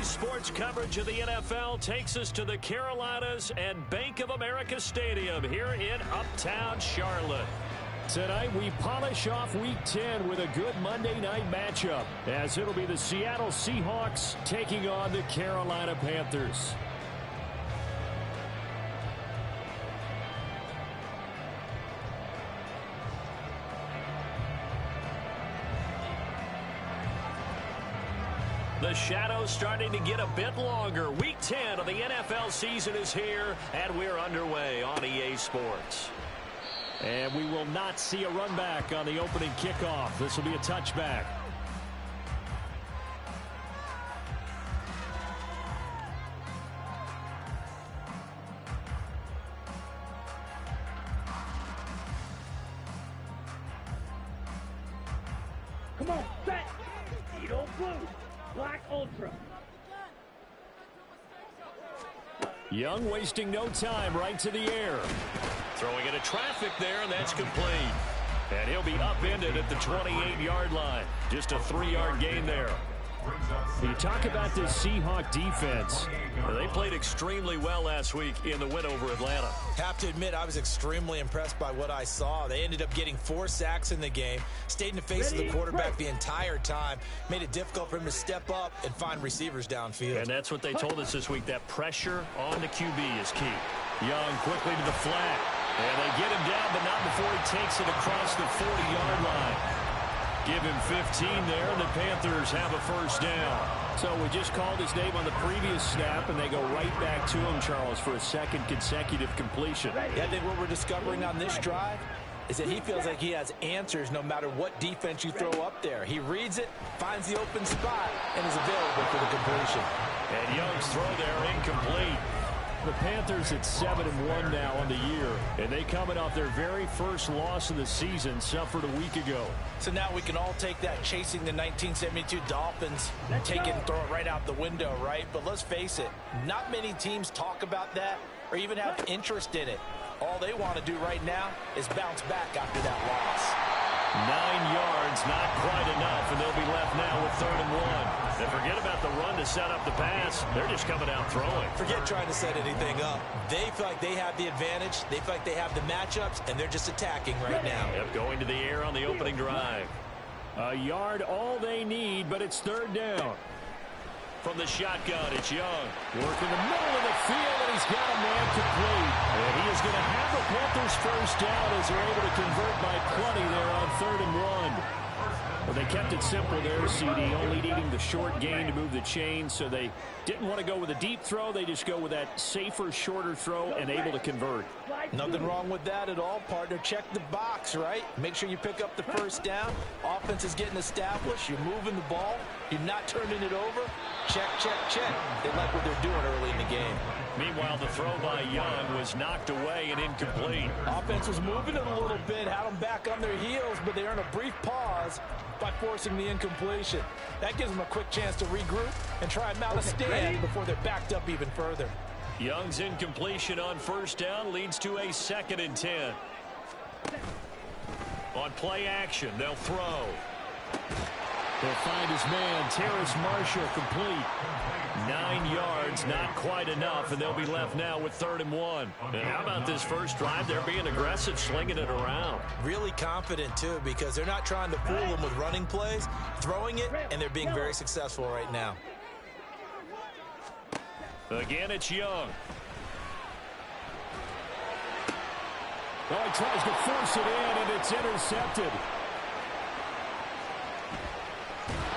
Sports coverage of the NFL takes us to the Carolinas and Bank of America Stadium here in Uptown Charlotte. Tonight we polish off Week 10 with a good Monday night matchup, as it'll be the Seattle Seahawks taking on the Carolina Panthers. The shadow's starting to get a bit longer. Week 10 of the NFL season is here, and we're underway on EA Sports. And we will not see a run back on the opening kickoff. This will be a touchback. Come on, set! You don't blue! Black Ultra. Young wasting no time, right to the air. Throwing into traffic there, and that's complete. And he'll be upended at the 28-yard line. Just a 3-yard gain there. You talk about this Seahawk defense. They played extremely well last week in the win over Atlanta. Have to admit, I was extremely impressed by what I saw. They ended up getting 4 sacks in the game, stayed in the face of the quarterback the entire time, made it difficult for him to step up and find receivers downfield. And that's what they told us this week, that pressure on the QB is key. Young quickly to the flat. And they get him down, but not before he takes it across the 40-yard line. Give him 15 there, and the Panthers have a first down. So we just called his name on the previous snap, and they go right back to him, Charles, for a second consecutive completion. Yeah, I think what we're discovering on this drive is that he feels like he has answers no matter what defense you throw up there. He reads it, finds the open spot, and is available for the completion. And Young's throw there incomplete. The Panthers at 7-1 now on the year, and they coming off their very first loss of the season, suffered a week ago. So now we can all take that chasing the 1972 Dolphins, take it and throw it right out the window, right? But let's face it, not many teams talk about that or even have interest in it. All they want to do right now is bounce back after that loss. 9 yards, not quite enough, and they'll be left now with 3rd and 1. And forget about the run to set up the pass. They're just coming out throwing. Forget trying to set anything up. They feel like they have the advantage. They feel like they have the matchups, and they're just attacking right now. Yep, going to the air on the opening drive. A yard all they need, but it's 3rd down. From the shotgun, it's Young. Working the middle of the field, and he's got a man complete. And he is going to have the Panthers first down as they're able to convert by plenty there on 3rd and 1. Well, they kept it simple there, CD, only needing the short gain to move the chain, so they didn't want to go with a deep throw. They just go with that safer, shorter throw and able to convert. Nothing wrong with that at all, partner. Check the box, right? Make sure you pick up the first down. Offense is getting established. You're moving the ball. You're not turning it over. Check, check, check. They like what they're doing early in the game. Meanwhile, the throw by Young was knocked away and incomplete. Offense was moving it a little bit, had them back on their heels, but they earned a brief pause by forcing the incompletion. That gives them a quick chance to regroup and try and mount a stand before they're backed up even further. Young's incompletion on first down leads to a 2nd and 10. On play action, they'll throw. They'll find his man, Terrace Marshall, complete. 9 yards, not quite enough, and they'll be left now with 3rd and 1. And how about this first drive? They're being aggressive, slinging it around. Really confident, too, because they're not trying to fool them with running plays, throwing it, and they're being very successful right now. Again, it's Young. Well, he tries to force it in, and it's intercepted.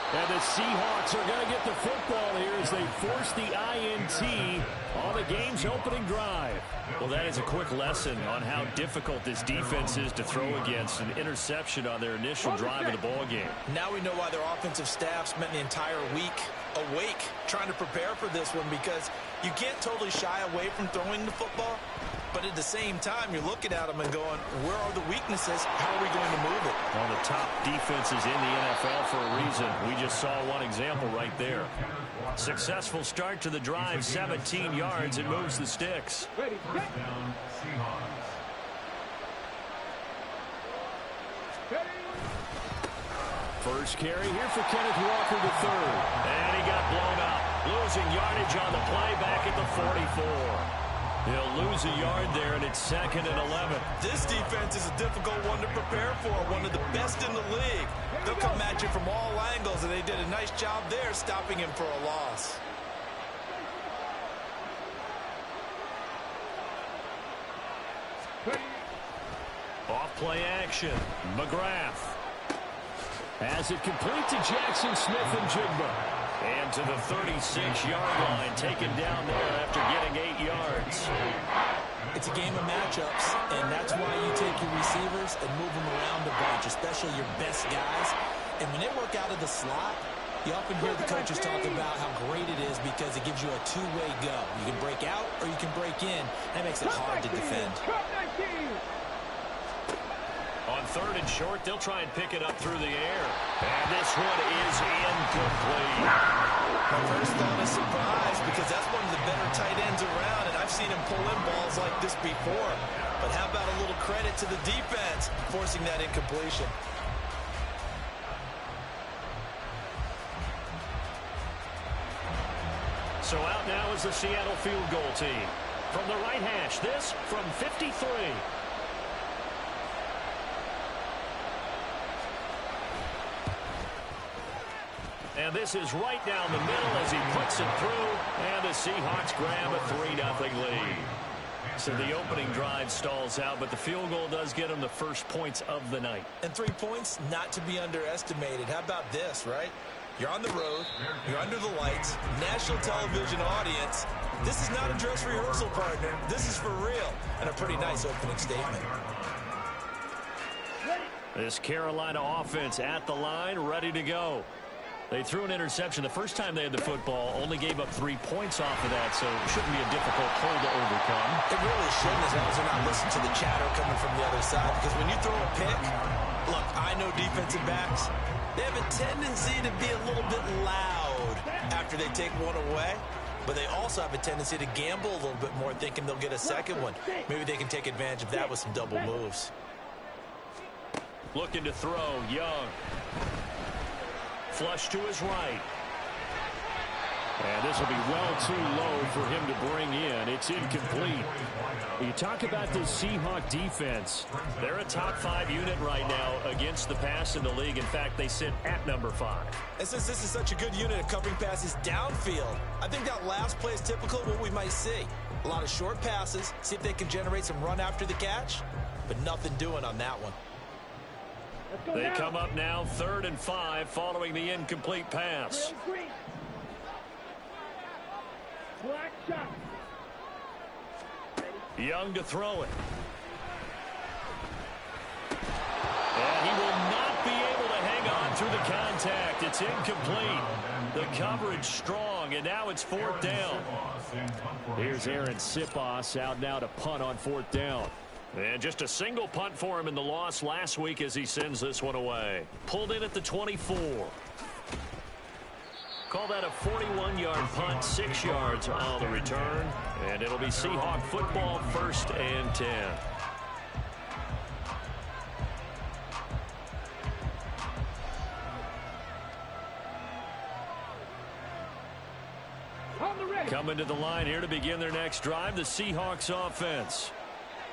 And the Seahawks are going to get the football here as they force the INT on the game's opening drive. Well, that is a quick lesson on how difficult this defense is to throw against. An interception on their initial drive of the ball game. Now we know why their offensive staff spent the entire week awake trying to prepare for this one, because you can't totally shy away from throwing the football, but at the same time, you're looking at them and going, where are the weaknesses? How are we going to move it? One of the top defenses in the NFL for a reason. We just saw one example right there. Successful start to the drive, 17 yards, and moves the sticks. First carry here for Kenneth Walker III. And he got blown up. Losing yardage on the play back at the 44. He'll lose a yard there, and it's 2nd and 11. This defense is a difficult one to prepare for, one of the best in the league. They'll come at you from all angles, and they did a nice job there stopping him for a loss. Off play action. McGrath has it complete to Jackson Smith and Jigba. And to the 36-yard line, taken down there after getting 8 yards. It's a game of matchups, and that's why you take your receivers and move them around a bunch, especially your best guys. And when they work out of the slot, you often hear the coaches talk about how great it is because it gives you a two-way go. You can break out or you can break in. That makes it hard to defend. On 3rd and short, they'll try and pick it up through the air. And this one is incomplete. My first thought is surprise because that's one of the better tight ends around, and I've seen him pull in balls like this before. But how about a little credit to the defense forcing that incompletion? So out now is the Seattle field goal team. From the right hash, this from 53. And this is right down the middle as he puts it through. And the Seahawks grab a 3-0 lead. So the opening drive stalls out, but the field goal does get them the first points of the night. And 3 points, not to be underestimated. How about this, right? You're on the road. You're under the lights. National television audience. This is not a dress rehearsal, partner. This is for real. And a pretty nice opening statement. This Carolina offense at the line, ready to go. They threw an interception the first time they had the football, only gave up 3 points off of that, so it shouldn't be a difficult hole to overcome. It really shouldn't, as long as they're not listening to the chatter coming from the other side, because when you throw a pick, look, I know defensive backs, they have a tendency to be a little bit loud after they take one away, but they also have a tendency to gamble a little bit more, thinking they'll get a second one. Maybe they can take advantage of that with some double moves. Looking to throw, Young. Flush to his right. And this will be well too low for him to bring in. It's incomplete. You talk about this Seahawk defense. They're a top 5 unit right now against the pass in the league. In fact, they sit at number 5. And since this is such a good unit of covering passes downfield, I think that last play is typical of what we might see. A lot of short passes, see if they can generate some run after the catch, but nothing doing on that one. They come up now 3rd and 5 following the incomplete pass. Young to throw it. And he will not be able to hang on through the contact. It's incomplete. The coverage strong, and now it's 4th down. Here's Aaron Sipos out now to punt on 4th down. And just a single punt for him in the loss last week as he sends this one away. Pulled in at the 24. Call that a 41-yard punt, 6 yards on the return. And it'll be Seahawk football, 1st and 10. Coming to the line here to begin their next drive, the Seahawks offense.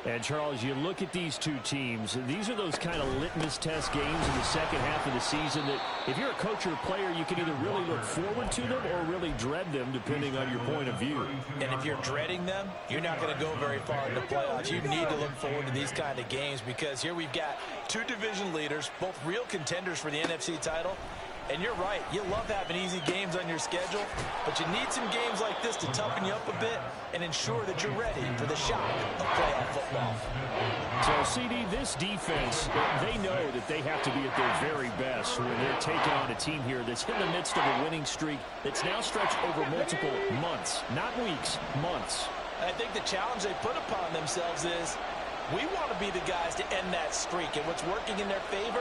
And, Charles, you look at these two teams, these are those kind of litmus test games in the second half of the season that if you're a coach or a player, you can either really look forward to them or really dread them, depending on your point of view. And if you're dreading them, you're not going to go very far in the playoffs. You need to look forward to these kind of games because here we've got 2 division leaders, both real contenders for the NFC title. And you're right, you love having easy games on your schedule, but you need some games like this to toughen you up a bit and ensure that you're ready for the shock of playoff football. So, CD, this defense, they know that they have to be at their very best when they're taking on a team here that's in the midst of a winning streak that's now stretched over multiple months, not weeks, months. And I think the challenge they put upon themselves is we want to be the guys to end that streak, and what's working in their favor,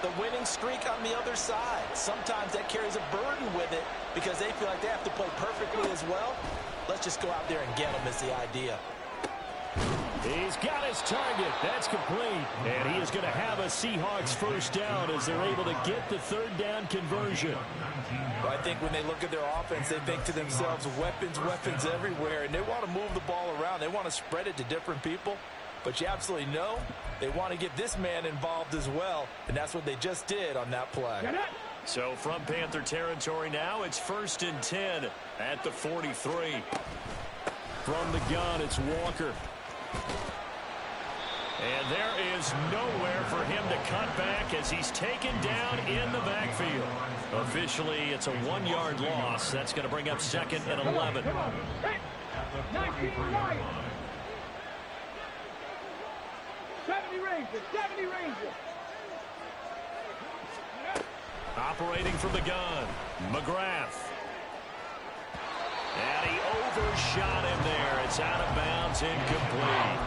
the winning streak on the other side. Sometimes that carries a burden with it because they feel like they have to play perfectly as well. Let's just go out there and get them is the idea. He's got his target. That's complete. And he is going to have a Seahawks 1st down as they're able to get the 3rd down conversion. Well, I think when they look at their offense, they think to themselves, weapons, weapons everywhere, and they want to move the ball around. They want to spread it to different people. But you absolutely know they want to get this man involved as well, and that's what they just did on that play. So from Panther territory now, it's 1st and 10 at the 43. From the gun, it's Walker. And there is nowhere for him to cut back as he's taken down in the backfield. Officially, it's a 1-yard loss. That's going to bring up 2nd and 11. 19 Ryan. 70 Rangers. 70 Rangers. Operating from the gun, McGrath. And he overshot him there. It's out of bounds, incomplete.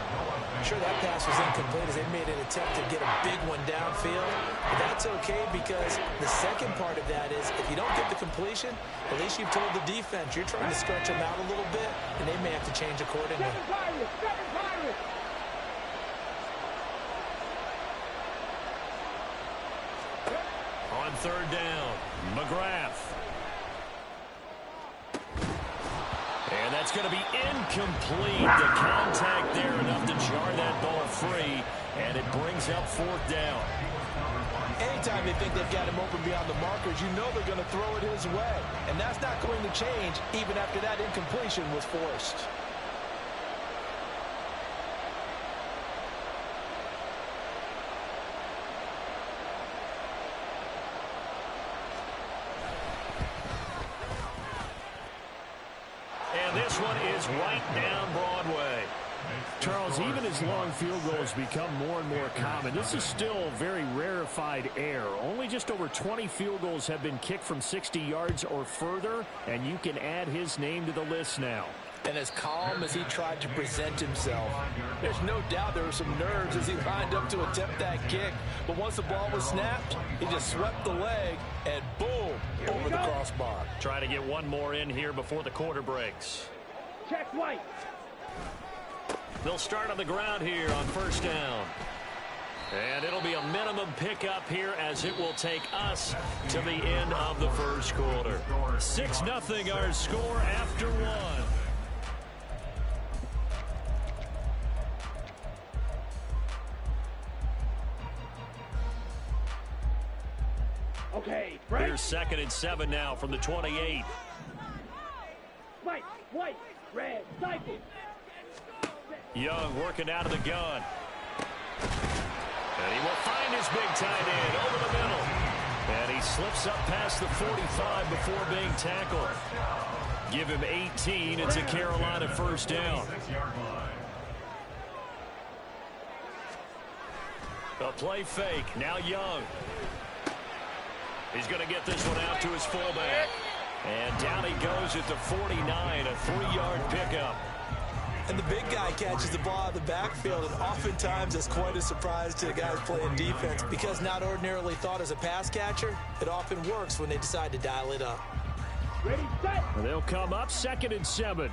I'm sure that pass was incomplete as they made an attempt to get a big one downfield. But that's okay because the second part of that is if you don't get the completion, at least you've told the defense you're trying to stretch them out a little bit, and they may have to change accordingly. 7 Pirates. 7 Pirates. On 3rd down, McGrath. And that's going to be incomplete. The contact there enough to jar that ball free, and it brings up 4th down. Anytime they think they've got him open beyond the markers, you know they're going to throw it his way. And that's not going to change even after that incompletion was forced. And this one is right down Broadway. Charles, even as long field goals become more and more common, this is still very rarefied air. Only just over 20 field goals have been kicked from 60 yards or further, and you can add his name to the list now. And as calm as he tried to present himself, there's no doubt there were some nerves as he lined up to attempt that kick. But once the ball was snapped, he just swept the leg and boom, over the crossbar. Try to get one more in here before the quarter breaks. Check White. They'll start on the ground here on 1st down. And it'll be a minimum pickup here as it will take us to the end of the 1st quarter. 6-0 our score after 1. Okay, Frank. Here's 2nd and 7 now from the 28. White, red, cycle. Young working out of the gun. And he will find his big tight end over the middle. And he slips up past the 45 before being tackled. Give him 18. It's a Carolina 1st down. A play fake. Now Young. He's going to get this one out to his fullback. And down he goes at the 49, a 3-yard pickup. And the big guy catches the ball out of the backfield, and oftentimes it's quite a surprise to the guys playing defense because not ordinarily thought as a pass catcher, it often works when they decide to dial it up. Ready, set. They'll come up 2nd and 7.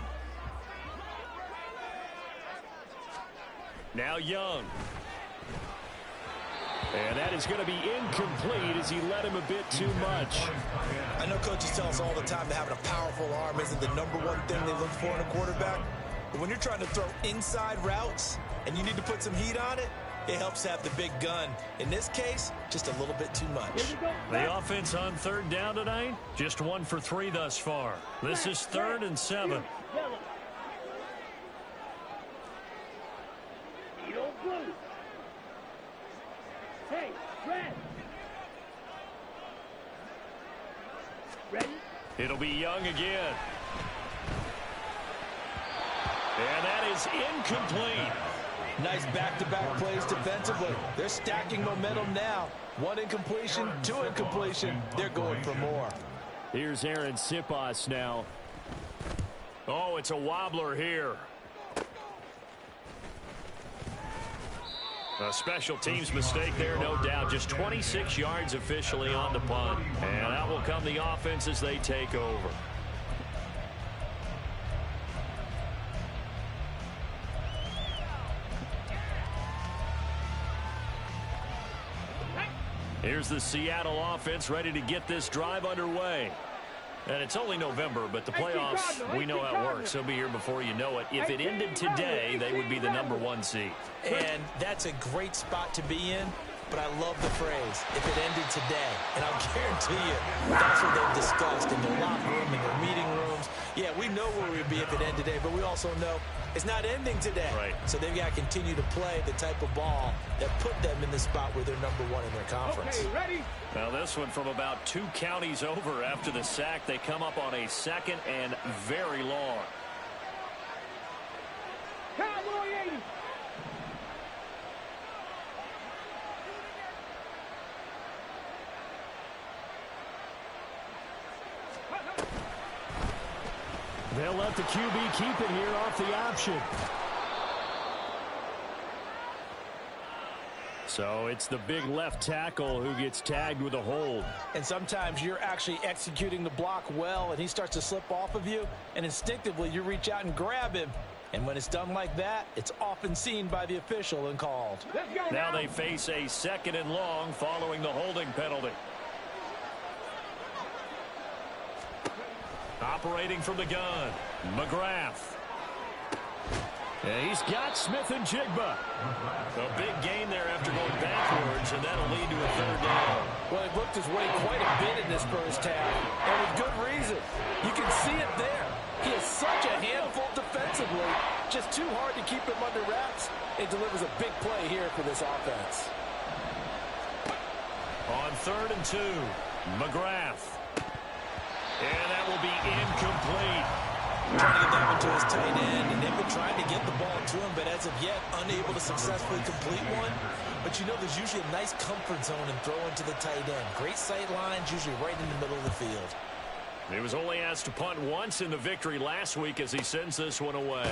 Now Young. And that is going to be incomplete as he led him a bit too much. I know coaches tell us all the time that having a powerful arm isn't the #1 thing they look for in a quarterback. But when you're trying to throw inside routes and you need to put some heat on it, it helps to have the big gun. In this case, just a little bit too much. The offense on 3rd down tonight, just 1 for 3 thus far. This is 3rd and 7. Yellow. Yellow, blue. Hey, red. Ready? It'll be Young again. And that is incomplete. Nice back-to-back plays defensively. They're stacking momentum now. 1 incompletion, 2 incompletion. They're going for more. Here's Aaron Sipas now. Oh, it's a wobbler here. A special teams mistake there, no doubt. Just 26 yards officially on the punt. And out will come the offense as they take over. Here's the Seattle offense ready to get this drive underway. And it's only November, but the playoffs, we know how it works. They'll be here before you know it. If it ended today, they would be the #1 seed. And that's a great spot to be in, but I love the phrase, if it ended today. And I'll guarantee you, that's what they've discussed in their locker room, in their meeting rooms. Yeah, we know where we'd be if it ended today, but we also know it's not ending today. Right. So they've got to continue to play the type of ball that put them in the spot where they're #1 in their conference. Okay, ready? Now this one from about 2 counties over after the sack. They come up on a 2nd and very long. Cowboy 80. They'll let the QB keep it here off the option. So it's the big left tackle who gets tagged with a hold. And sometimes you're actually executing the block well, and he starts to slip off of you, and instinctively you reach out and grab him. And when it's done like that, it's often seen by the official and called. Let's go Now they face a 2nd and long following the holding penalty. Operating from the gun, McGrath. And he's got Smith and Jigba. A big gain there after going backwards, and that'll lead to a 3rd down. Well, he looked his way quite a bit in this first half, and with good reason. You can see it there. He is such a handful defensively, just too hard to keep him under wraps. It delivers a big play here for this offense. On 3rd and 2, McGrath. And that will be incomplete. Trying to get that one to his tight end, and they've been trying to get the ball to him, but as of yet, unable to successfully complete one. But you know, there's usually a nice comfort zone in throwing to the tight end. Great sight lines, usually right in the middle of the field. He was only asked to punt once in the victory last week as he sends this one away.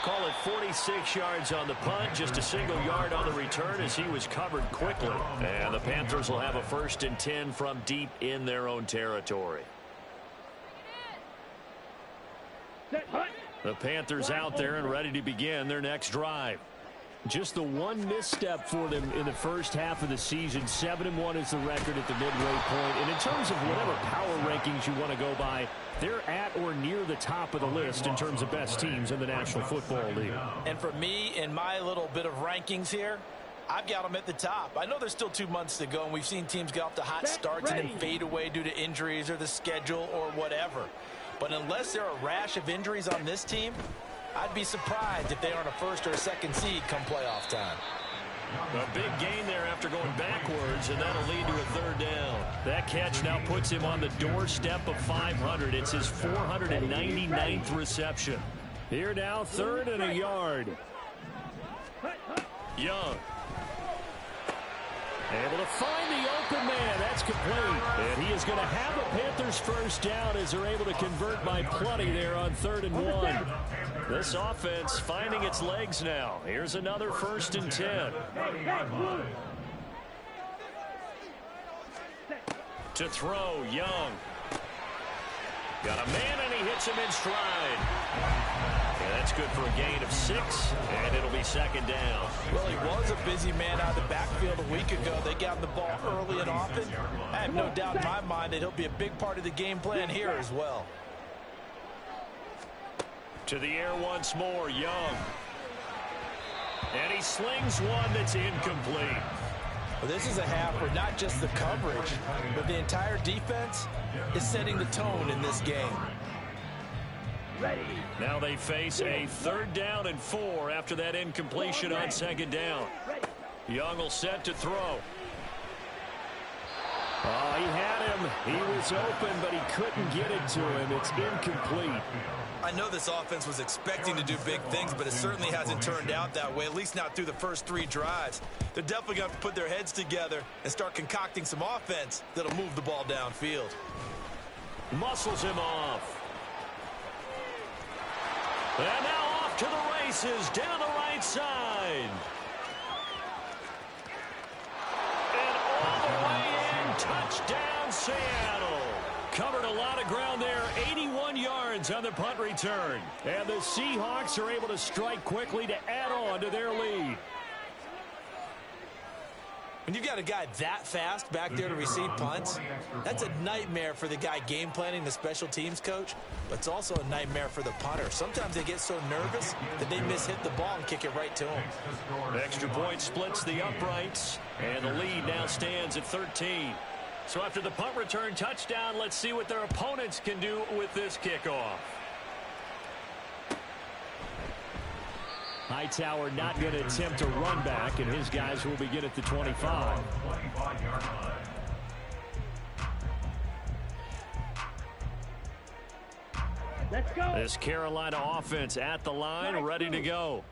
Call it 46 yards on the punt, just a single yard on the return as he was covered quickly. And the Panthers will have a 1st and 10 from deep in their own territory. The Panthers out there and ready to begin their next drive. Just the one misstep for them in the first half of the season. 7-1 is the record at the midway point. And in terms of whatever power rankings you want to go by, they're at or near the top of the list in terms of best teams in the National Football League. And for me, in my little bit of rankings here, I've got them at the top. I know there's still 2 months to go, and we've seen teams get off to hot starts and then fade away due to injuries or the schedule or whatever. But unless there are a rash of injuries on this team, I'd be surprised if they aren't a 1st or a 2nd seed come playoff time. A big gain there after going backwards, and that'll lead to a 3rd down. That catch now puts him on the doorstep of 500. It's his 499th reception. Here now, 3rd and a yard. Young. Able to find the open man. That's complete. And he is going to have a Panthers 1st down as they're able to convert by plenty there on 3rd and 1. This offense finding its legs now. Here's another 1st and 10. To throw, Young. Got a man, and he hits him in stride. And that's good for a gain of 6, and it'll be 2nd down. Well, he was a busy man out of the backfield a week ago. They got him the ball early and often. I have no doubt in my mind that he'll be a big part of the game plan here as well. To the air once more, Young. And he slings one that's incomplete. Well, this is a half where not just the coverage, but the entire defense is setting the tone in this game. Now they face a 3rd down and 4 after that incompletion on 2nd down. Young will set to throw. Oh, he had him. He was open, but he couldn't get it to him. It's incomplete. I know this offense was expecting to do big things, but it certainly hasn't turned out that way, at least not through the first 3 drives. They're definitely going to have to put their heads together and start concocting some offense that'll move the ball downfield. Muscles him off. And now off to the races down the right side. And all the way in, touchdown Seattle. Covered a lot of ground there, 81 yards on the punt return. And the Seahawks are able to strike quickly to add on to their lead. When you've got a guy that fast back there to receive punts, that's a nightmare for the guy game planning, the special teams coach, but it's also a nightmare for the punter. Sometimes they get so nervous that they mishit the ball and kick it right to him. Extra point splits the uprights, and the lead now stands at 13. So after the punt return touchdown, let's see what their opponents can do with this kickoff. Hightower not going to attempt a run back, and his guys will begin at the 25. Let's go. This Carolina offense at the line, ready to go.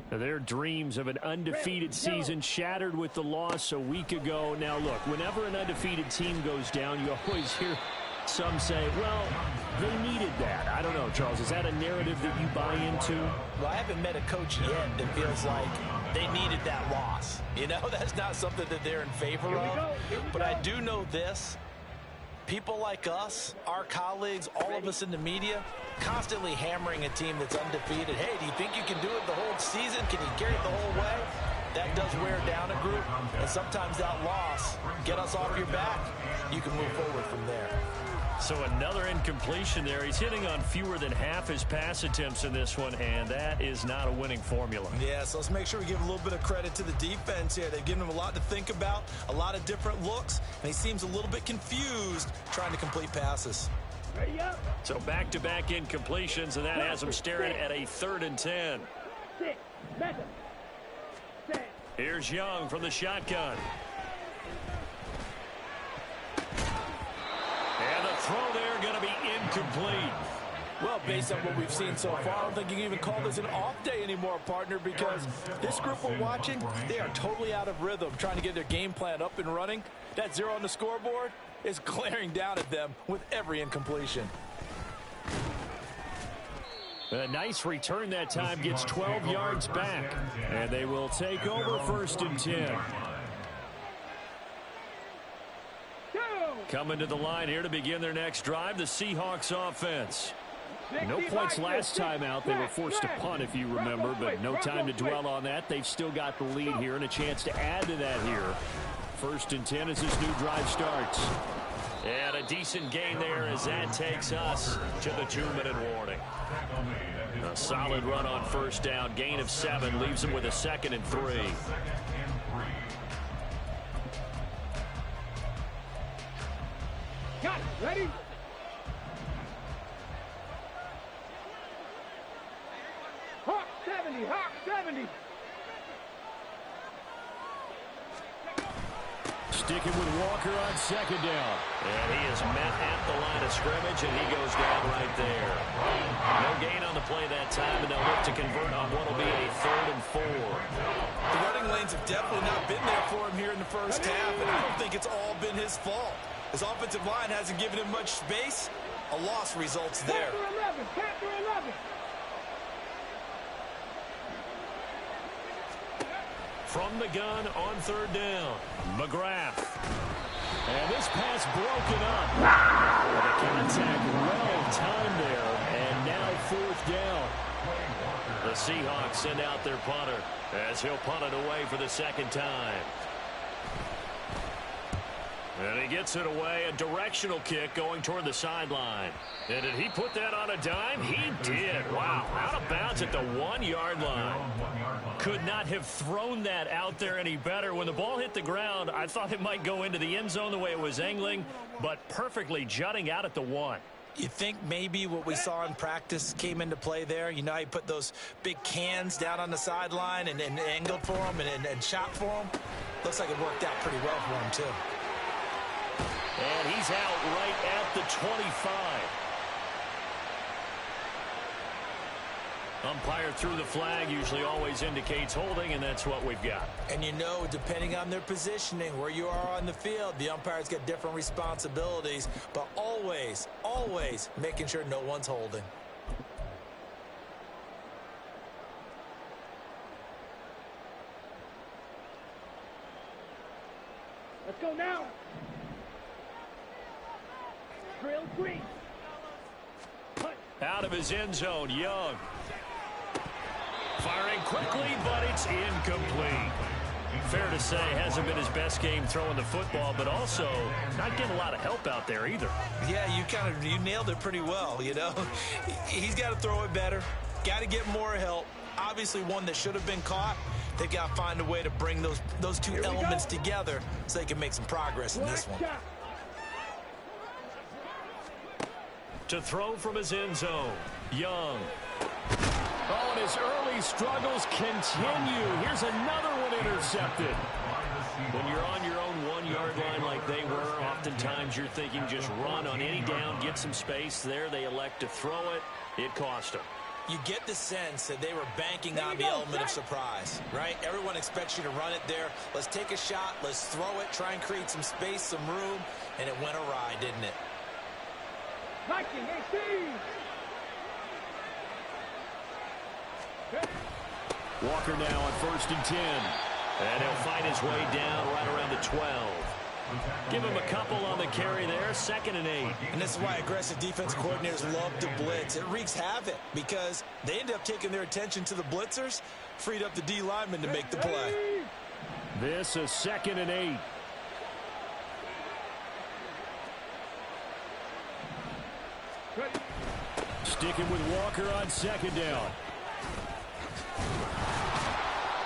Their dreams of an undefeated season shattered with the loss a week ago. Now, look, whenever an undefeated team goes down, you always hear some say, well, they needed that. I don't know, Charles. Is that a narrative that you buy into? Well, I haven't met a coach yet that feels like they needed that loss. You know, that's not something that they're in favor of. But I do know this. People like us, our colleagues, all of us in the media, constantly hammering a team that's undefeated. Hey, do you think you can do it the whole season? Can you carry it the whole way? That does wear down a group. And sometimes that loss, get us off your back, you can move forward from there. So another incompletion there. He's hitting on fewer than half his pass attempts in this one, and that is not a winning formula. Yeah, so let's make sure we give a little bit of credit to the defense here. They've given him a lot to think about, a lot of different looks, and he seems a little bit confused trying to complete passes. Ready up. So back-to-back incompletions, and that has him staring at a 3rd and 10. 6, 7, 6. Here's Young from the shotgun. And the throw there going to be incomplete. Well, based on what we've seen so far, I don't think you can even call this an off day anymore, partner, because this group we're watching, they are totally out of rhythm, trying to get their game plan up and running. That 0 on the scoreboard is glaring down at them with every incompletion. A nice return that time, gets 12 yards back, and they will take over 1st and 10. Coming to the line here to begin their next drive, the Seahawks offense. No points last time out. They were forced to punt, if you remember, but no time to dwell on that. They've still got the lead here and a chance to add to that here. 1st and 10 as this new drive starts. And a decent gain there as that takes us to the 2-minute warning. A solid run on 1st down. Gain of 7 leaves them with a 2nd and 3. Got it. Ready? Hawk 70. Hawk 70. Sticking with Walker on 2nd down. And he is met at the line of scrimmage, and he goes down right there. No gain on the play that time, and they'll look to convert on what will be a 3rd and 4. The running lanes have definitely not been there for him here in the first half, and I don't think it's all been his fault. His offensive line hasn't given him much space. A loss results there. Capture 11. From the gun on 3rd down, McGrath. And this pass broken up. The contact well timed there, and now 4th down. The Seahawks send out their punter as he'll punt it away for the 2nd time. And he gets it away, a directional kick going toward the sideline. And did he put that on a dime? He did. Wow, out of bounds at the 1-yard line. Could not have thrown that out there any better. When the ball hit the ground, I thought it might go into the end zone the way it was angling, but perfectly jutting out at the 1. You think maybe what we saw in practice came into play there? You know, he put those big cans down on the sideline and angled for him and shot for him. Looks like it worked out pretty well for him, too. And he's out right at the 25. Umpire threw the flag, usually always indicates holding, and that's what we've got. And you know, depending on their positioning, where you are on the field, the umpires get different responsibilities, but always, always making sure no one's holding. Let's go now. Drill 3. Out of his end zone, Young. Firing quickly, but it's incomplete. Fair to say, hasn't been his best game throwing the football, but also not getting a lot of help out there either. Yeah, you nailed it pretty well, you know. He's got to throw it better, got to get more help. Obviously one that should have been caught. They've got to find a way to bring those two elements together so they can make some progress in this one. To throw from his end zone, Young. Oh, and his early struggles continue. Here's another one intercepted. When you're on your own 1-yard line like they were, oftentimes you're thinking just run on any down, get some space. There they elect to throw it. It cost them. You get the sense that they were banking on the element of surprise, right? Everyone expects you to run it there. Let's take a shot. Let's throw it. Try and create some space, some room. And it went awry, didn't it? Walker now on 1st and 10. And he'll find his way down right around the 12. Give him a couple on the carry there. 2nd and 8. And this is why aggressive defense coordinators love to blitz. It wreaks havoc because they end up taking their attention to the blitzers, freed up the D lineman to make the play. This is 2nd and 8. Sticking with Walker on 2nd down.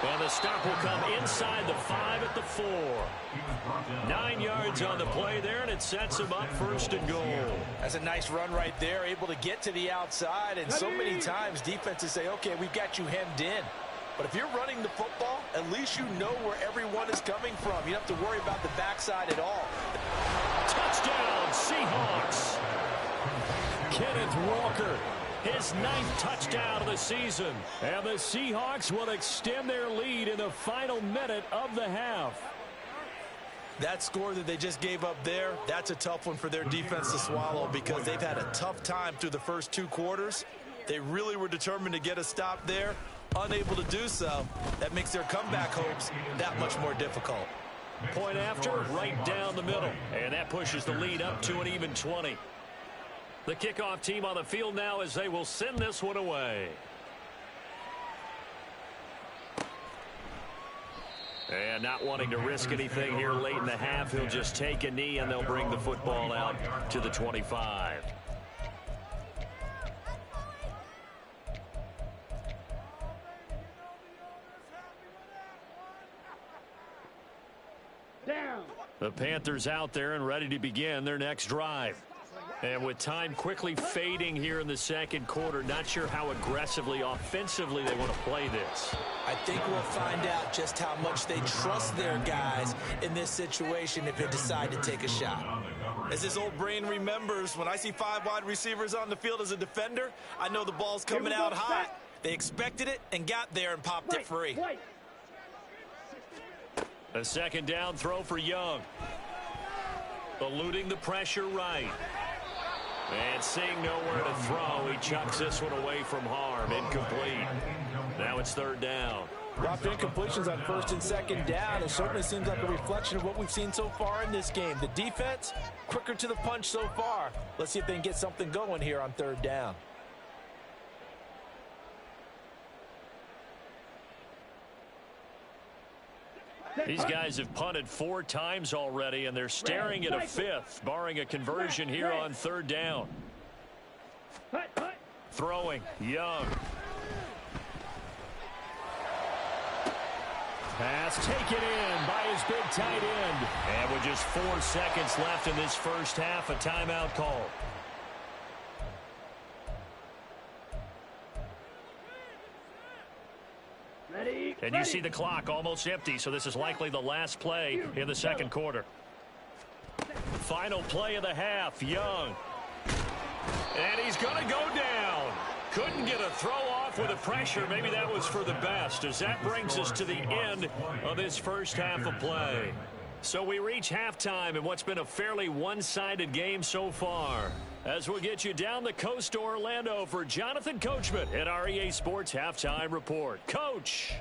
And the stop will come inside the 5 at the 4. 9 yards on the play there, and it sets him up 1st and goal. That's a nice run right there, able to get to the outside. And so many times defenses say, okay, we've got you hemmed in. But if you're running the football, at least you know where everyone is coming from. You don't have to worry about the backside at all. Touchdown, Seahawks. Kenneth Walker, his 9th touchdown of the season. And the Seahawks will extend their lead in the final minute of the half. That score that they just gave up there, that's a tough one for their defense to swallow because they've had a tough time through the first 2 quarters. They really were determined to get a stop there. Unable to do so. That makes their comeback hopes that much more difficult. Point after, right down the middle. And that pushes the lead up to an even 20. The kickoff team on the field now as they will send this one away. And not wanting to risk anything here late in the half, he'll just take a knee and they'll bring the football out to the 25. Down. The Panthers out there and ready to begin their next drive. And with time quickly fading here in the 2nd quarter, not sure how aggressively, offensively they want to play this. I think we'll find out just how much they trust their guys in this situation if they decide to take a shot. As this old brain remembers, when I see 5 wide receivers on the field as a defender, I know the ball's coming out hot. They expected it and got there and popped it free. A 2nd down throw for Young. Eluding the pressure right. And seeing nowhere to throw, he chucks this one away from harm. Incomplete. Now it's 3rd down. Rough incompletions on 1st and 2nd down. It certainly seems like a reflection of what we've seen so far in this game. The defense, quicker to the punch so far. Let's see if they can get something going here on 3rd down. These guys have punted 4 times already, and they're staring at a 5th, barring a conversion here on 3rd down. Throwing, Young. Pass taken in by his big tight end. And with just 4 seconds left in this first half, a timeout call. And you see the clock almost empty, so this is likely the last play in the 2nd quarter. Final play of the half, Young. And he's going to go down. Couldn't get a throw off with the pressure. Maybe that was for the best, as that brings us to the end of this first half of play. So we reach halftime in what's been a fairly one-sided game so far. As we'll get you down the coast to Orlando for Jonathan Coachman at our EA Sports Halftime Report. Coach.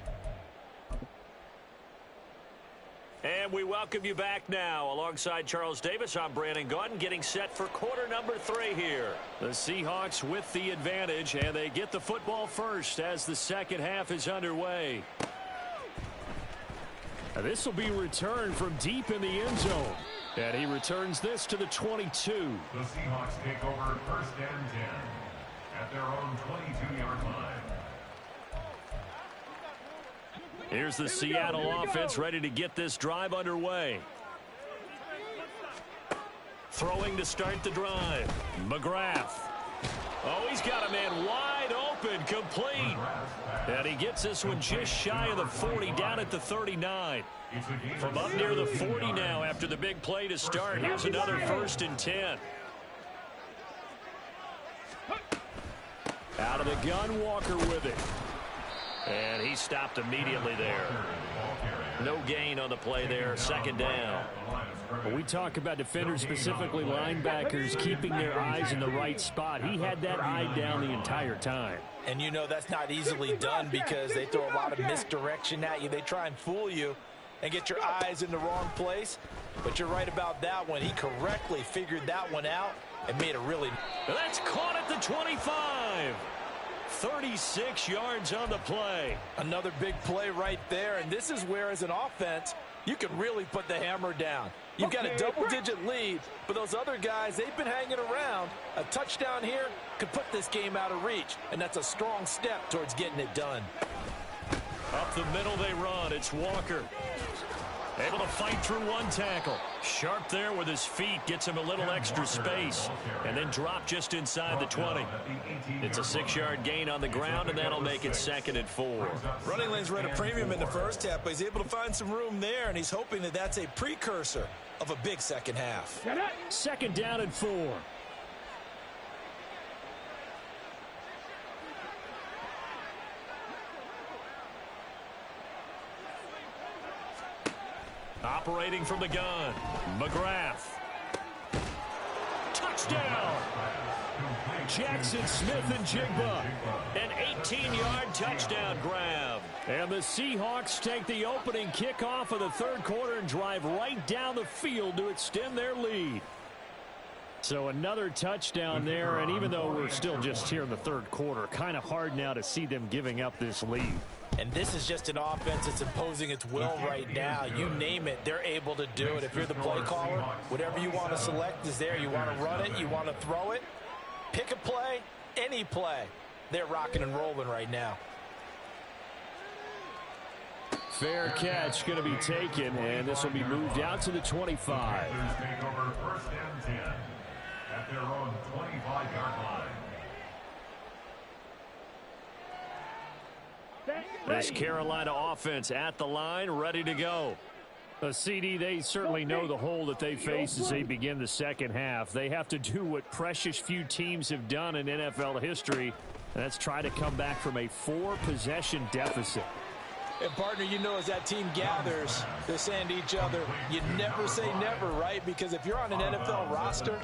And we welcome you back now. Alongside Charles Davis, I'm Brandon Gaudin, getting set for quarter number 3 here. The Seahawks with the advantage, and they get the football first as the second half is underway. This will be returned from deep in the end zone. And he returns this to the 22. The Seahawks take over 1st and 10 at their own 22-yard line. Here's the Seattle offense ready to get this drive underway. Throwing to start the drive. McGrath. Oh, he's got a man wide open, complete. And he gets this one just shy of the 40, down at the 39. From up near the 40 now after the big play to start. Here's another 1st and 10. Out of the gun, Walker with it. And he stopped immediately there. No gain on the play there, 2nd down. When we talk about defenders, specifically linebackers, keeping their eyes in the right spot. He had that eye down the entire time. And you know that's not easily done because they throw a lot of misdirection at you. They try and fool you and get your eyes in the wrong place. But you're right about that one. He correctly figured that one out and made a really... That's caught at the 25. 36 yards on the play. Another big play right there. And this is where, as an offense, you can really put the hammer down. You've got a double-digit lead, but those other guys, they've been hanging around. A touchdown here could put this game out of reach, and that's a strong step towards getting it done. Up the middle they run. It's Walker. Able to fight through one tackle. Sharp there with his feet. Gets him a little extra space. And then drop just inside the 20. It's a 6-yard gain on the ground, and that'll make it 2nd and 4. Running lanes were at a premium in the first half, but he's able to find some room there, and he's hoping that that's a precursor of a big second half. 2nd down and 4. Operating from the gun, McGrath. Touchdown! Jackson Smith and Jigba. An 18-yard touchdown grab. And the Seahawks take the opening kickoff of the 3rd quarter and drive right down the field to extend their lead. So another touchdown there, and even though we're still just here in the 3rd quarter, kind of hard now to see them giving up this lead. And this is just an offense that's imposing its will right now. You name it, they're able to do it. If you're the play caller, whatever you want to select is there. You want to run it, you want to throw it. Pick a play, any play. They're rocking and rolling right now. Fair catch going to be taken, and this will be moved out to the 25. Panthers take over 1st and 10 at their own 25-yard line. This Carolina offense at the line, ready to go. A CD, they certainly know the hole that they face as they begin the 2nd half. They have to do what precious few teams have done in NFL history, and that's try to come back from a 4-possession deficit. And, partner, you know, as that team gathers, they're saying to each other, you never say never, right? Because if you're on an NFL roster,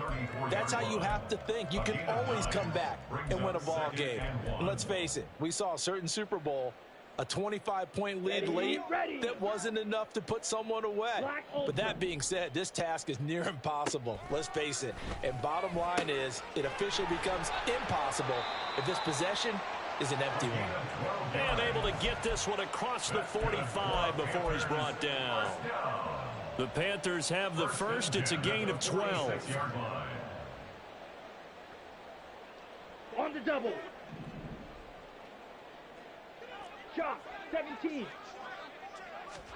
that's how you have to think. You can always come back and win a ball game. And let's face it, we saw a certain Super Bowl, a 25-point lead late that wasn't enough to put someone away. But that being said, this task is near impossible. Let's face it. And bottom line is, it officially becomes impossible if this possession is an empty one. And able to get this one across the 45 before he's brought down. The Panthers have the first. It's a gain of 12. On the double. Shot, 17.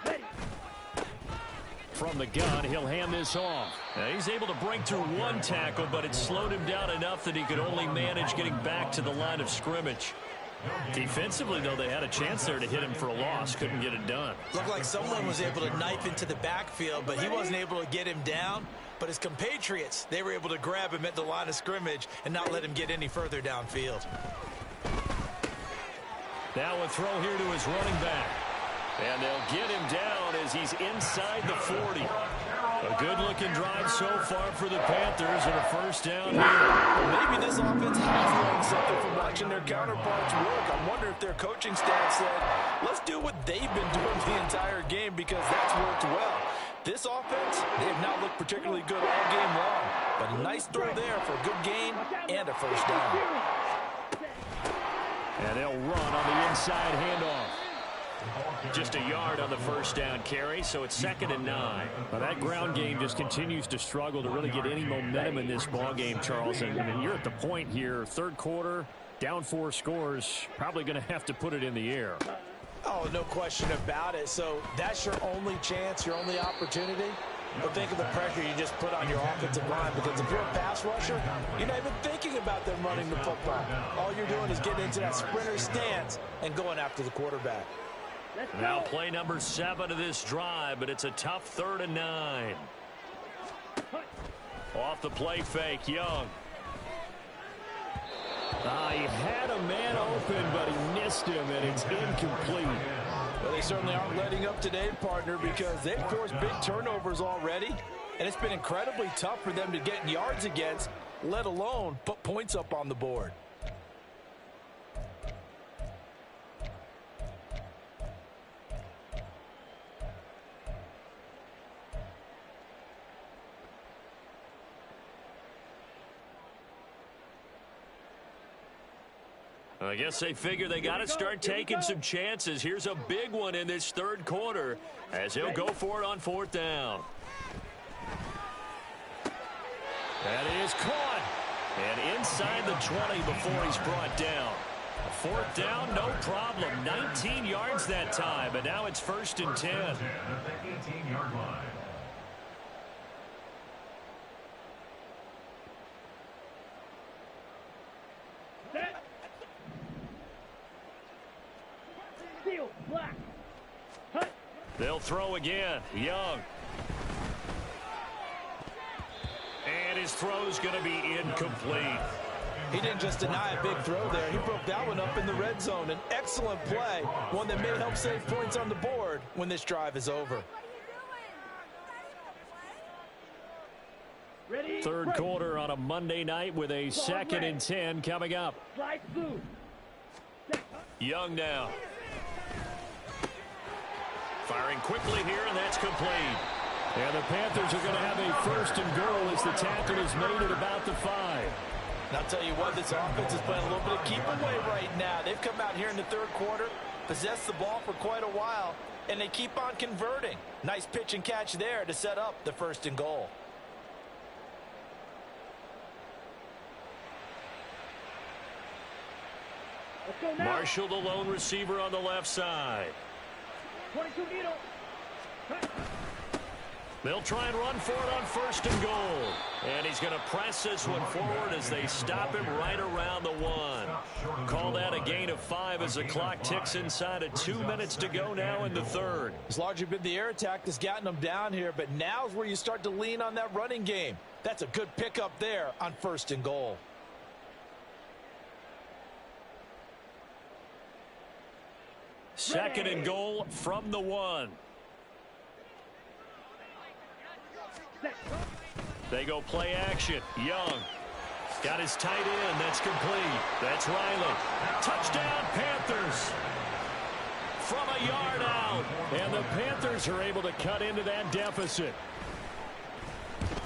Ready. From the gun, he'll hand this off. Now, he's able to break through one tackle, but it slowed him down enough that he could only manage getting back to the line of scrimmage. Defensively, though, they had a chance there to hit him for a loss. Couldn't get it done. Looked like someone was able to knife into the backfield, but he wasn't able to get him down. But his compatriots, they were able to grab him at the line of scrimmage and not let him get any further downfield. Now a throw here to his running back. And they'll get him down as he's inside the 40. A good-looking drive so far for the Panthers and a first down here. Maybe this offense has learned something from watching their counterparts work. I wonder if their coaching staff said, let's do what they've been doing the entire game because that's worked well. This offense, they have not looked particularly good all game long. But a nice throw there for a good gain and a first down. And they'll run on the inside handoff. Just a yard on the first down carry, so it's 2nd and 9. Well, that ground game just continues to struggle to really get any momentum in this ball game, Charles. And you're at the point here, third quarter, down 4 scores, probably going to have to put it in the air. Oh, no question about it. So that's your only chance, your only opportunity. But think of the pressure you just put on your offensive line, because if you're a pass rusher, you're not even thinking about them running the football. All you're doing is getting into that sprinter stance and going after the quarterback. Now play number 7 of this drive, but it's a tough 3rd and 9. Off the play fake, Young. He had a man open, but he missed him, and it's incomplete. Well, they certainly aren't letting up today, partner, because they've forced big turnovers already, and it's been incredibly tough for them to get yards against, let alone put points up on the board. I guess they figure they got to start taking some chances. Here's a big one in this third quarter as he'll go for it on 4th down. That is caught. And inside the 20 before he's brought down. A 4th down, no problem. 19 yards that time, but now it's 1st and 10. At the 18-yard line. They'll throw again. Young. And his throw's going to be incomplete. He didn't just deny a big throw there. He broke that one up in the red zone. An excellent play, one that may help save points on the board when this drive is over. Third quarter on a Monday night with a 2nd and 10 coming up. Young now. Firing quickly here, and that's complete. And the Panthers are going to have a 1st and goal as the tackle is made at about the 5. And I'll tell you what, this offense is playing a little bit of keep away right now. They've come out here in the third quarter, possessed the ball for quite a while, and they keep on converting. Nice pitch and catch there to set up the 1st and goal. Marshall, the lone receiver on the left side. They'll try and run for it on 1st and goal. And he's going to press this one forward as they stop him right around the 1. Call that a gain of 5 as the clock ticks inside of 2 minutes to go now in the third. It's largely been the air attack that's gotten them down here, but now's where you start to lean on that running game. That's a good pickup there on 1st and goal. Second and goal from the 1. They go play action. Young got his tight end. That's complete. That's Riley. Touchdown, Panthers. From a yard out. And the Panthers are able to cut into that deficit.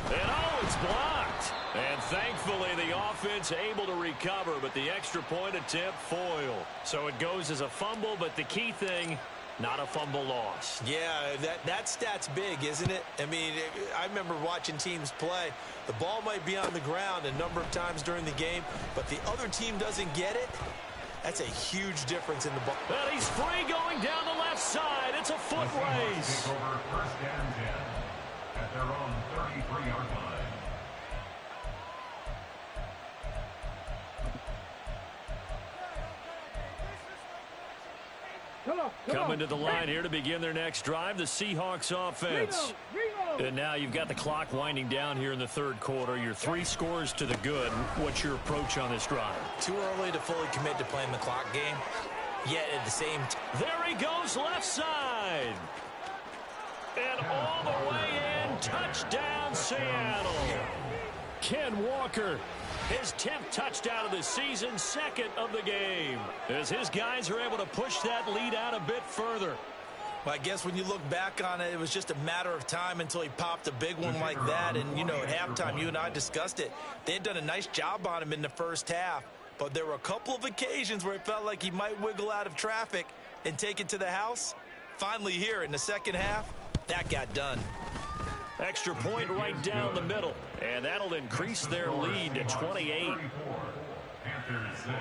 And it's blocked. And thankfully the offense able to recover, but the extra point attempt foiled. So it goes as a fumble, but the key thing, not a fumble loss. Yeah, that stat's big, isn't it? I mean, I remember watching teams play. The ball might be on the ground a number of times during the game, but the other team doesn't get it. That's a huge difference in the ball. But he's free going down the left side. It's a foot race. Take over 1st and 10 at their own 33-yard line. Coming to the line here to begin their next drive, the Seahawks offense. And now you've got the clock winding down here in the third quarter. You're 3 scores to the good. What's your approach on this drive? Too early to fully commit to playing the clock game. Yet at the same time. There he goes left side. And all the way in. Touchdown, Seattle. Ken Walker. His 10th touchdown of the season, 2nd of the game. As his guys are able to push that lead out a bit further. Well, I guess when you look back on it, it was just a matter of time until he popped a big one like that. And, you know, at halftime, you and I discussed it. They had done a nice job on him in the first half. But there were a couple of occasions where it felt like he might wiggle out of traffic. and take it to the house? Finally here in the second half, that got done. Extra point right down the middle, and that'll increase their lead to 28. Panthers 6.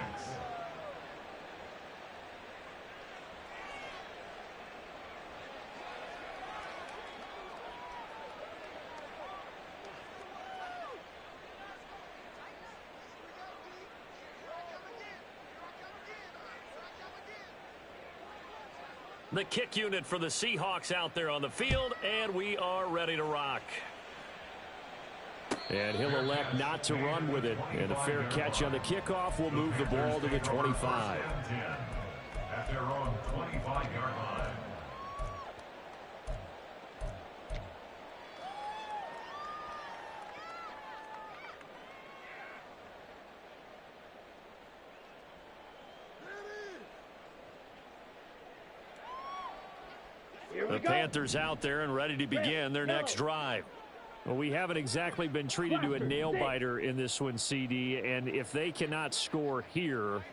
The kick unit for the Seahawks out there on the field, and we are ready to rock. And he'll elect not to run with it. And a fair catch on the kickoff will move the ball to the 25. At their own 25-yard line. The Panthers out there and ready to begin their next drive. Well, we haven't exactly been treated to a nail-biter in this one, CD, and if they cannot score here,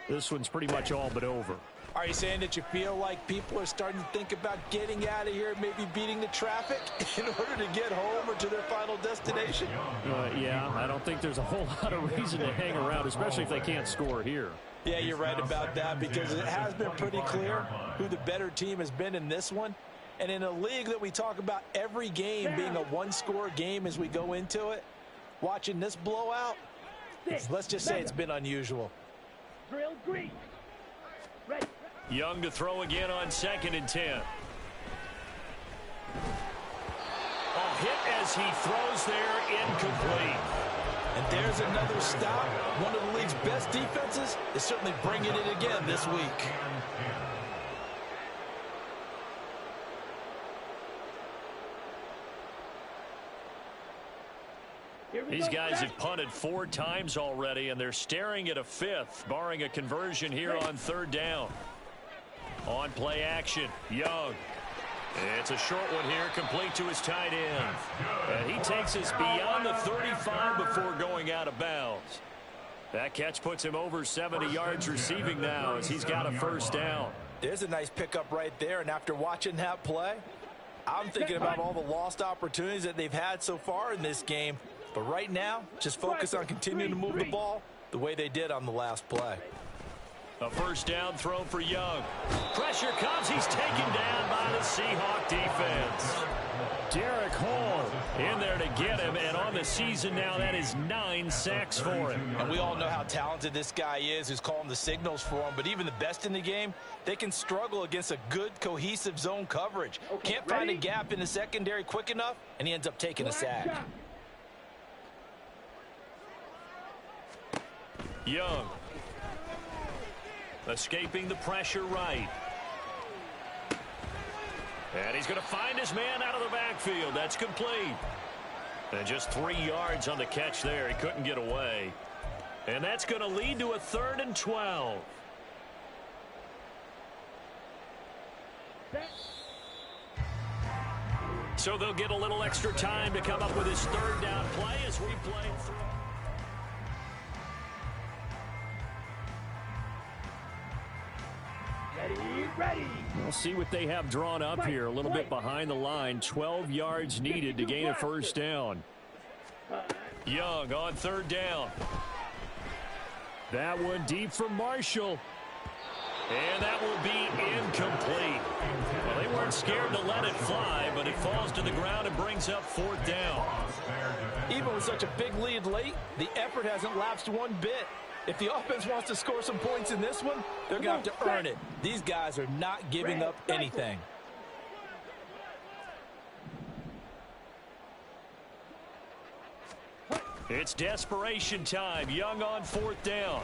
this one's pretty much all but over. Are you saying that you feel like people are starting to think about getting out of here, maybe beating the traffic in order to get home or to their final destination? Yeah, I don't think there's a whole lot of reason to hang around, especially if they can't score here. Yeah, you're right about that, because it has been pretty clear who the better team has been in this one. And in a league that we talk about every game being a one-score game as we go into it, watching this blowout, let's just say it's been unusual. Drill green. Ready. Young to throw again on 2nd and 10. A hit as he throws there, incomplete. And there's another stop. One of the league's best defenses is certainly bringing it again this week. These guys have punted 4 times already, and they're staring at a 5th, barring a conversion here on 3rd down. On play action, Young. It's a short one here, complete to his tight end. And he takes us beyond the 35 before going out of bounds. That catch puts him over 70 yards receiving now as he's got a 1st down. There's a nice pickup right there, and after watching that play, I'm thinking about all the lost opportunities that they've had so far in this game. But right now, just focus on continuing to move the ball the way they did on the last play. A 1st down throw for Young. Pressure comes. He's taken down by the Seahawk defense. Derek Hall in there to get him, and on the season now, that is 9 sacks for him. And we all know how talented this guy is who's calling the signals for him, but even the best in the game, they can struggle against a good, cohesive zone coverage. Can't find a gap in the secondary quick enough, and he ends up taking a sack. Young escaping the pressure right. And he's going to find his man out of the backfield. That's complete. And just 3 yards on the catch there. He couldn't get away. And that's going to lead to a 3rd and 12. So they'll get a little extra time to come up with his 3rd down play as we play through. Ready. We'll see what they have drawn up here. A little bit behind the line. 12 yards needed to gain a 1st down. Young on 3rd down. That one deep from Marshall. And that will be incomplete. Well, they weren't scared to let it fly, but it falls to the ground and brings up 4th down. Even with such a big lead late, the effort hasn't lapsed one bit. If the offense wants to score some points in this one, they're going to have to earn it. These guys are not giving up anything. It's desperation time. Young on 4th down.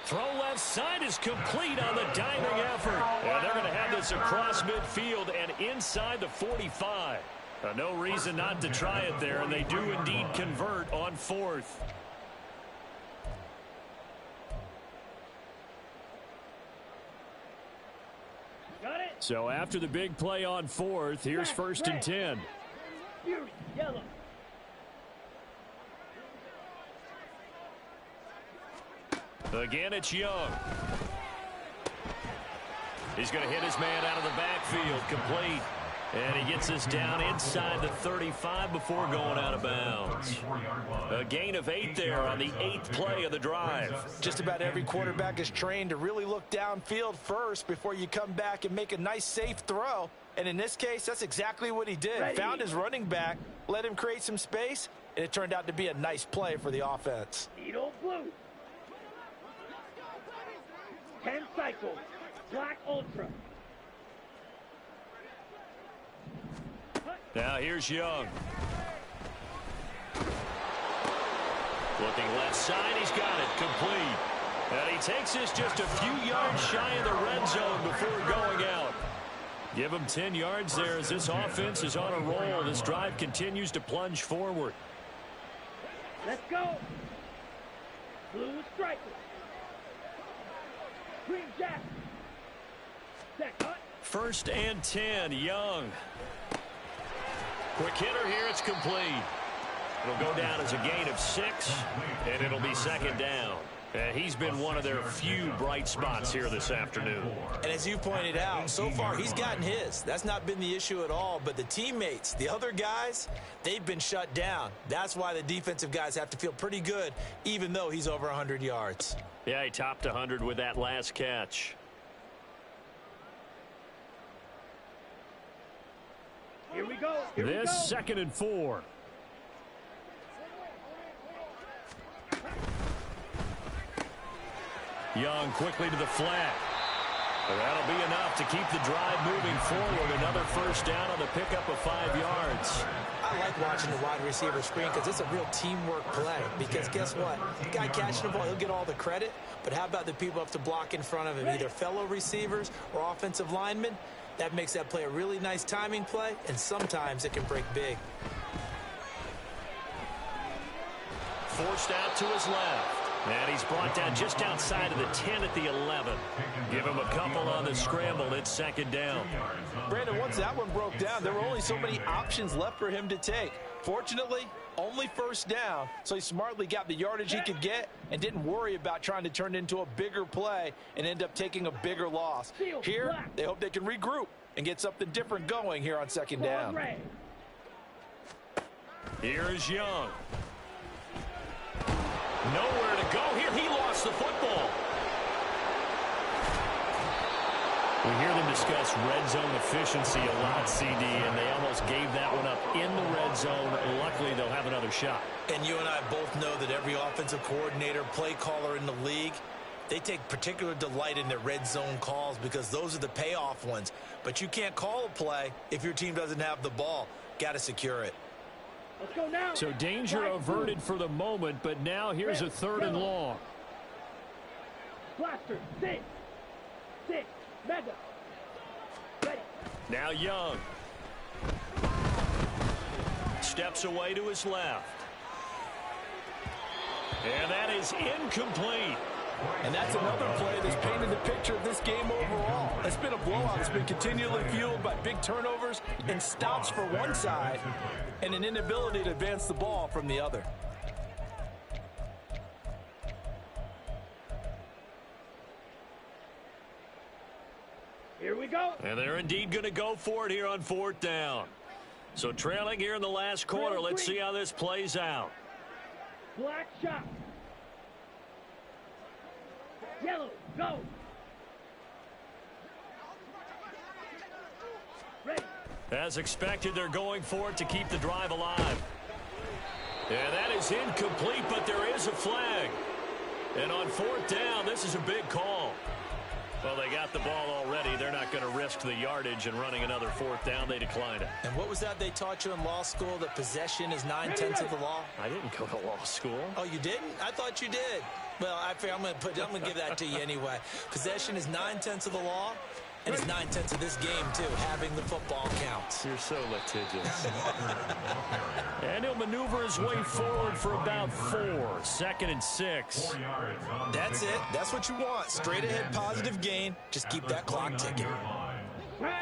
Throw left side is complete on the diving effort. And they're going to have this across midfield and inside the 45. No reason not to try it there, and they do indeed convert on 4th. So after the big play on 4th, here's 1st and 10. Yellow. Again, it's Young. He's going to hit his man out of the backfield, complete. And he gets us down inside the 35 before going out of bounds. A gain of 8 there on the 8th play of the drive. Just about every quarterback is trained to really look downfield first before you come back and make a nice, safe throw. And in this case, that's exactly what he did. Ready. Found his running back, let him create some space, and it turned out to be a nice play for the offense. Needle blue. 10 cycles. Black Ultra. Now here's Young. Looking left side, he's got it, complete. And he takes this just a few yards shy of the red zone before going out. Give him 10 yards there as this offense is on a roll. This drive continues to plunge forward. Let's go. Blue striker. Green jack. Set cut. 1st and 10, Young. Quick hitter here, it's complete. It'll go down as a gain of 6, and it'll be 2nd down. And he's been one of their few bright spots here this afternoon. And as you pointed out, so far he's gotten his. That's not been the issue at all. But the teammates, the other guys, they've been shut down. That's why the defensive guys have to feel pretty good, even though he's over 100 yards. Yeah, he topped 100 with that last catch. Here we go. This 2nd and 4. Young quickly to the flat. That'll be enough to keep the drive moving forward. Another 1st down on the pickup of 5 yards. I like watching the wide receiver screen because it's a real teamwork play. Because guess what? The guy catching the ball, he'll get all the credit. But how about the people up to block in front of him, either fellow receivers or offensive linemen? That makes that play a really nice timing play, and sometimes it can break big. Forced out to his left. And he's brought down just outside of the 10 at the 11. Give him a couple on the scramble. It's 2nd down. Brandon, once that one broke down, there were only so many options left for him to take. Fortunately, only 1st down, so he smartly got the yardage he could get and didn't worry about trying to turn it into a bigger play and end up taking a bigger loss. Here, they hope they can regroup and get something different going here on 2nd down. Here is Young. Nowhere to go here. He lost the football. We hear them discuss red zone efficiency a lot, CD, and they almost gave that one up in the red zone. Luckily, they'll have another shot. And you and I both know that every offensive coordinator, play caller in the league, they take particular delight in their red zone calls because those are the payoff ones. But you can't call a play if your team doesn't have the ball. Got to secure it. Let's go now. So danger averted for the moment, but now here's a 3rd and long. Blaster. 6. Mega. Ready. Now Young. Steps away to his left. And that is incomplete. And that's another play that's painted the picture of this game overall. It's been a blowout. It's been continually fueled by big turnovers and stops for one side and an inability to advance the ball from the other. Here we go. And they're indeed going to go for it here on 4th down. So trailing here in the last quarter. Let's see how this plays out. Black shot. Yellow, go. Ready. As expected, they're going for it to keep the drive alive. And that is incomplete, but there is a flag. And on 4th down, this is a big call. Well, they got the ball already. They're not going to risk the yardage and running another 4th down. They declined it. And what was that they taught you in law school, that possession is 9/10 of the law? I didn't go to law school. Oh, you didn't? I thought you did. Well, I'm going to give that to you anyway. Possession is 9/10 of the law, and it's 9/10 of this game, too. Having the football counts. You're so litigious. And he'll maneuver his way forward for about 4. 2nd and 6. That's it. That's what you want. Straight ahead, positive gain. Just keep that clock ticking.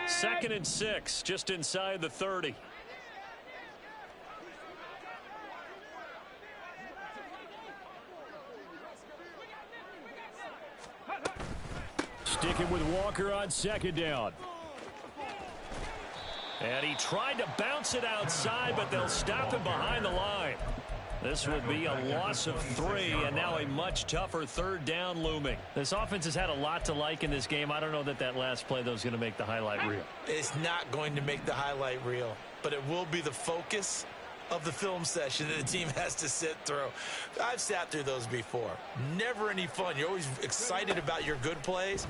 2nd and 6, just inside the 30. Sticking with Walker on second down. And he tried to bounce it outside, but they'll stop him behind the line. This will be a loss of 3, and now a much tougher third down looming. This offense has had a lot to like in this game. I don't know that last play, though, is going to make the highlight reel. It's not going to make the highlight reel, but it will be the focus of the film session that the team has to sit through. I've sat through those before. Never any fun. You're always excited about your good plays,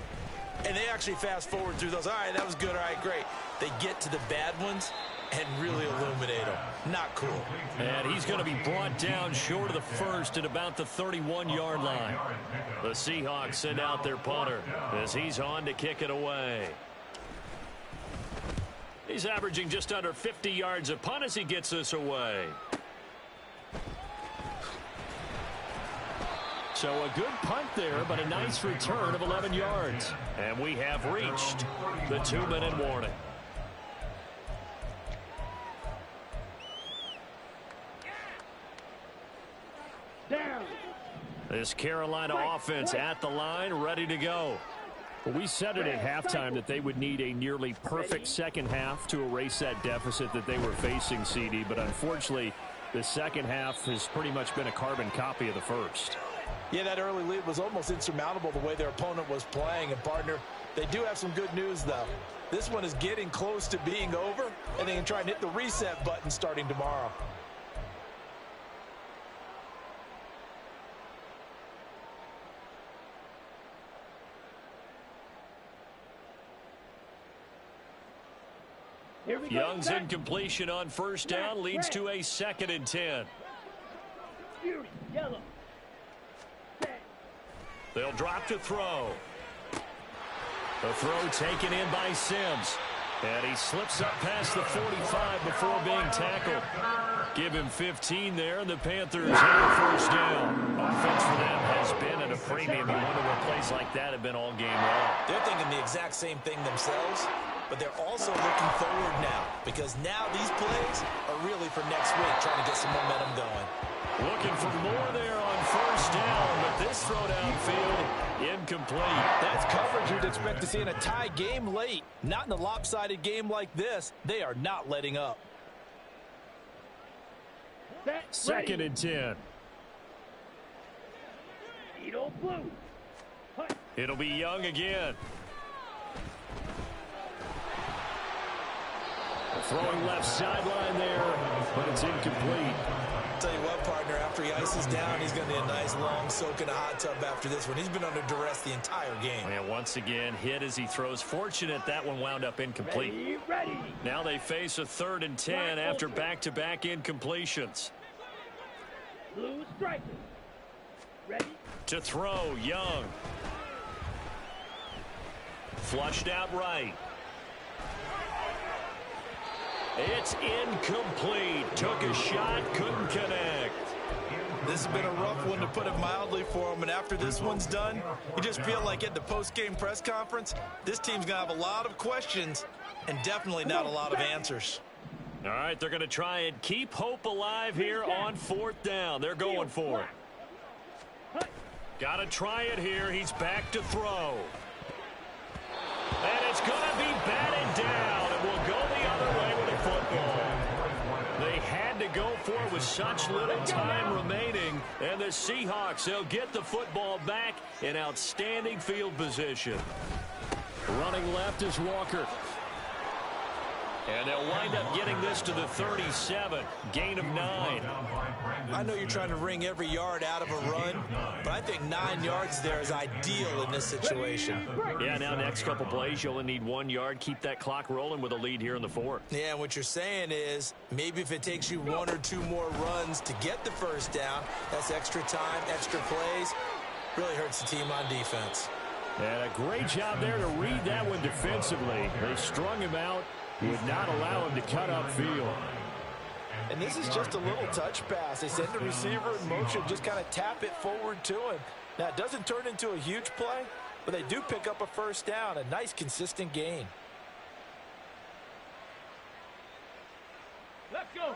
and they actually fast forward through those. All right, that was good. All right, great. They get to the bad ones and really illuminate them. Not cool. And he's going to be brought down short of the first at about the 31-yard line. The Seahawks send out their punter as he's on to kick it away. He's averaging just under 50 yards a punt as he gets this away. So a good punt there, but a nice return of 11 yards. And we have reached the 2-minute warning. Down. This Carolina offense at the line, ready to go. Well, we said it at halftime that they would need a nearly perfect second half to erase that deficit that they were facing, CD. But unfortunately, the second half has pretty much been a carbon copy of the first. Yeah, that early lead was almost insurmountable the way their opponent was playing. And, partner, they do have some good news, though. This one is getting close to being over, and they can try and hit the reset button starting tomorrow. Young's incompletion on first down leads to a 2nd and 10. Fury, yellow. They'll drop to throw. The throw taken in by Sims. And he slips up past the 45 before being tackled. Give him 15 there, and the Panthers have a first down. Offense for them has been at a premium. You wonder what plays like that have been all game long. They're thinking the exact same thing themselves, but they're also looking forward now, because now these plays are really for next week, trying to get some momentum going. Looking for more there on first down, but this throw downfield incomplete. That's coverage you'd expect to see in a tie game late. Not in a lopsided game like this. They are not letting up. 2nd and 10. It'll be Young again. Throwing left sideline there, but it's incomplete. Tell you what, partner, after he ices down, he's going to need a nice long soak in a hot tub after this one. He's been under duress the entire game. And once again, hit as he throws. Fortunate that one wound up incomplete. Ready. Now they face a 3rd and 10 after back-to-back incompletions. Blue striker. Ready. To throw, Young. Flushed out right. It's incomplete. Took a shot, couldn't connect. This has been a rough one, to put it mildly, for him. And after this one's done, you just feel like at the post-game press conference, this team's going to have a lot of questions and definitely not a lot of answers. All right, they're going to try and keep hope alive here on 4th down. They're going for it. Got to try it here. He's back to throw. And it's going to be batted down. It will go the other way with a football. They had to go for it with such little time remaining. And the Seahawks, they'll get the football back in outstanding field position. Running left is Walker. And they'll wind up getting this to the 37. Gain of 9. I know you're trying to wring every yard out of a run, but I think 9 yards there is ideal in this situation. Yeah, now next couple plays, you only need 1 yard. Keep that clock rolling with a lead here in the 4th. Yeah, and what you're saying is maybe if it takes you 1 or 2 more runs to get the first down, that's extra time, extra plays. Really hurts the team on defense. And a great job there to read that one defensively. They strung him out. Would not allow him to cut upfield. And this is just a little touch pass. They send the receiver in motion, just kind of tap it forward to him. Now, it doesn't turn into a huge play, but they do pick up a first down, a nice, consistent gain. Let's go.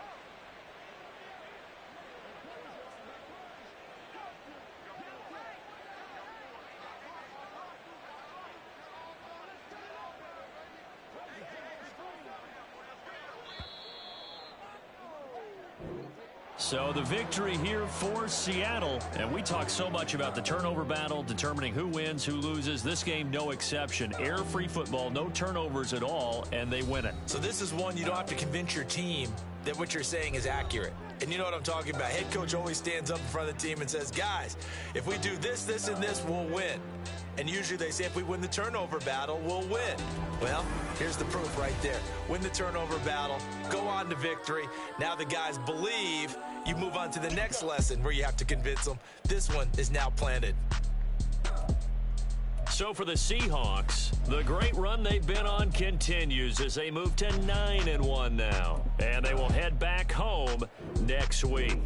So the victory here for Seattle. And we talk so much about the turnover battle, determining who wins, who loses. This game, no exception. Error-free football, no turnovers at all, and they win it. So this is one you don't have to convince your team that what you're saying is accurate. And you know what I'm talking about. Head coach always stands up in front of the team and says, guys, if we do this, this, and this, we'll win. And usually they say if we win the turnover battle, we'll win. Well, here's the proof right there. Win the turnover battle, go on to victory. Now the guys believe. You move on to the next lesson where you have to convince them. This one is now planted. So for the Seahawks, the great run they've been on continues as they move to 9-1 now. And they will head back home next week.